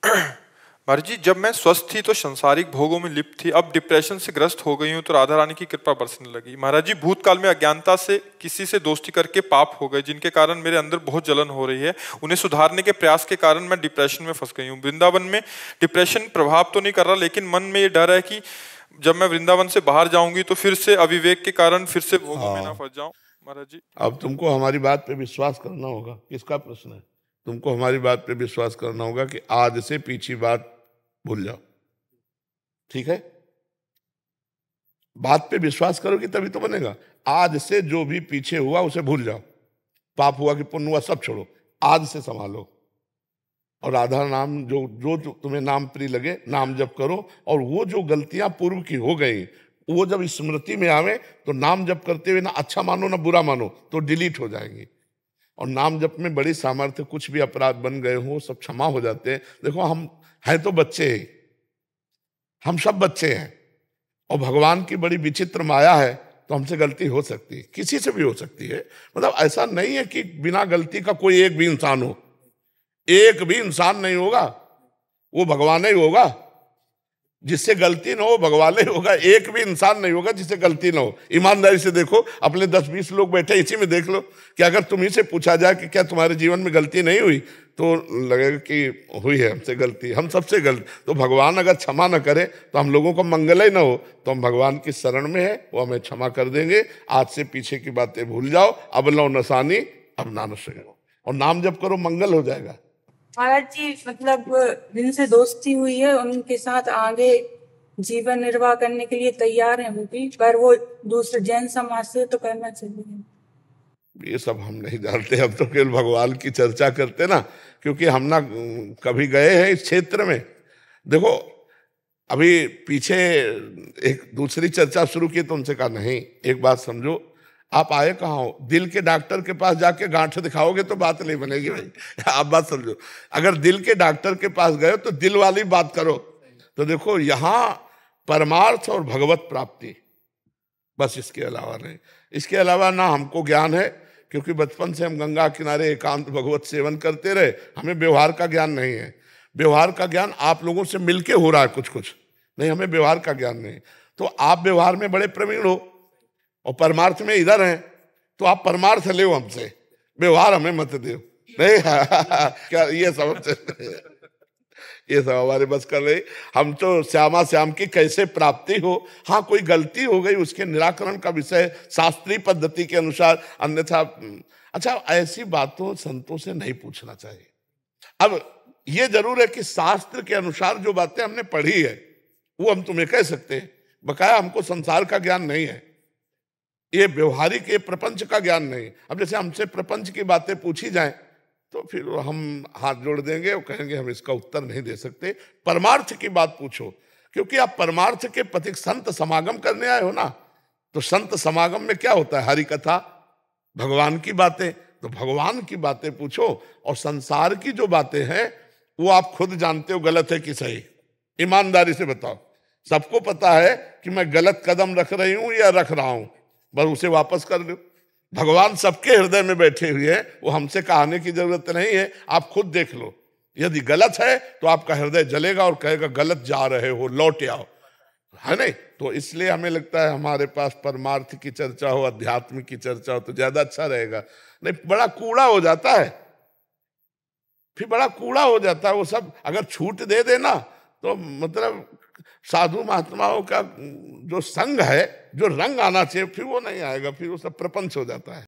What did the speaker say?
महाराज जी, जब मैं स्वस्थ थी तो संसारिक भोगों में लिप्त थी, अब डिप्रेशन से ग्रस्त हो गई हूँ तो राधा रानी की कृपा बरसने लगी। महाराज जी, भूतकाल में अज्ञानता से किसी से दोस्ती करके पाप हो गए, जिनके कारण मेरे अंदर बहुत जलन हो रही है। उन्हें सुधारने के प्रयास के कारण मैं डिप्रेशन में फंस गई हूँ। वृंदावन में डिप्रेशन प्रभाव तो नहीं कर रहा, लेकिन मन में ये डर है कि जब मैं वृंदावन से बाहर जाऊंगी तो फिर से अविवेक के कारण फिर से भोगों में ना फंस जाऊं। महाराज जी, अब तुमको हमारी बात पे विश्वास करना होगा। किसका प्रश्न है? तुमको हमारी बात पे विश्वास करना होगा कि आज से पीछे बात भूल जाओ। ठीक है? बात पे विश्वास करोगे तभी तो बनेगा। आज से जो भी पीछे हुआ उसे भूल जाओ। पाप हुआ कि पुण्य हुआ सब छोड़ो, आज से संभालो। और राधा नाम जो जो तुम्हें नाम प्रिय लगे नाम जप करो। और वो जो गलतियां पूर्व की हो गई वो जब स्मृति में आवे तो नाम जप करते हुए ना अच्छा मानो ना बुरा मानो तो डिलीट हो जाएंगी। और नाम जप में बड़ी सामर्थ्य, कुछ भी अपराध बन गए हो सब क्षमा हो जाते हैं। देखो हम हैं तो बच्चे हैं, हम सब बच्चे हैं, और भगवान की बड़ी विचित्र माया है, तो हमसे गलती हो सकती है, किसी से भी हो सकती है। मतलब ऐसा नहीं है कि बिना गलती का कोई एक भी इंसान हो, एक भी इंसान नहीं होगा, वो भगवान ही होगा। जिससे गलती ना हो भगवान ही होगा, एक भी इंसान नहीं होगा जिससे गलती ना हो। ईमानदारी से देखो, अपने 10-20 लोग बैठे इसी में देख लो कि अगर तुम्ही से पूछा जाए कि क्या तुम्हारे जीवन में गलती नहीं हुई, तो लगेगा कि हुई है हमसे गलती, हम सबसे गलत। तो भगवान अगर क्षमा न करे तो हम लोगों को मंगल ही ना हो, तो हम भगवान की शरण में है, वो हमें क्षमा कर देंगे। आज से पीछे की बातें भूल जाओ। अब लो नसानी अब नानस हो, और नाम जप करो, मंगल हो जाएगा। महाराज जी, मतलब जिनसे दोस्ती हुई है उनके साथ आगे जीवन निर्वाह करने के लिए तैयार हैं वो भी, पर वो दूसरे जैन समाज से तो करना चाहिए। ये सब हम नहीं जानते, अब तो केवल भगवान की चर्चा करते ना, क्योंकि हम ना कभी गए हैं इस क्षेत्र में। देखो अभी पीछे एक दूसरी चर्चा शुरू की तो उनसे कहा नहीं, एक बात समझो, आप आए कहाँ हो? दिल के डॉक्टर के पास जाके गांठ दिखाओगे तो बात नहीं बनेगी भाई। आप बात समझो, अगर दिल के डॉक्टर के पास गए तो दिल वाली बात करो। तो देखो यहाँ परमार्थ और भगवत प्राप्ति, बस इसके अलावा नहीं। इसके अलावा ना हमको ज्ञान है, क्योंकि बचपन से हम गंगा किनारे एकांत भगवत सेवन करते रहे, हमें व्यवहार का ज्ञान नहीं है। व्यवहार का ज्ञान आप लोगों से मिलके हो रहा है कुछ कुछ, नहीं हमें व्यवहार का ज्ञान नहीं। तो आप व्यवहार में बड़े प्रवीण हो और परमार्थ में इधर हैं, तो आप परमार्थ ले हमसे, व्यवहार हमें मत दो। नहीं क्या ये समझ ये सब हमारे बस कर रही। हम तो श्यामा श्याम की कैसे प्राप्ति हो, हाँ कोई गलती हो गई उसके निराकरण का विषय शास्त्रीय पद्धति के अनुसार, अन्यथा अच्छा ऐसी बातों संतों से नहीं पूछना चाहिए। अब ये जरूर है कि शास्त्र के अनुसार जो बातें हमने पढ़ी है वो हम तुम्हें कह सकते हैं, बकाया हमको संसार का ज्ञान नहीं है, ये व्यवहारिक ये प्रपंच का ज्ञान नहीं। अब जैसे हमसे प्रपंच की बातें पूछी जाएं तो फिर हम हाथ जोड़ देंगे और कहेंगे हम इसका उत्तर नहीं दे सकते। परमार्थ की बात पूछो, क्योंकि आप परमार्थ के पथिक संत समागम करने आए हो ना, तो संत समागम में क्या होता है? हरि कथा, भगवान की बातें। तो भगवान की बातें पूछो, और संसार की जो बातें हैं वो आप खुद जानते हो गलत है कि सही। ईमानदारी से बताओ, सबको पता है कि मैं गलत कदम रख रही हूं या रख रहा हूं, बस उसे वापस कर लो। भगवान सबके हृदय में बैठे हुए हैं, वो हमसे कहने की जरूरत नहीं है, आप खुद देख लो। यदि गलत है तो आपका हृदय जलेगा और कहेगा गलत जा रहे हो, लौट आओ, है नहीं? तो इसलिए हमें लगता है हमारे पास परमार्थ की चर्चा हो, अध्यात्म की चर्चा हो तो ज्यादा अच्छा रहेगा। नहीं, बड़ा कूड़ा हो जाता है, फिर बड़ा कूड़ा हो जाता है वो सब। अगर छूट दे देना तो मतलब साधु महात्माओं का जो संग है, जो रंग आना चाहिए, फिर वो नहीं आएगा, फिर वो सब प्रपंच हो जाता है।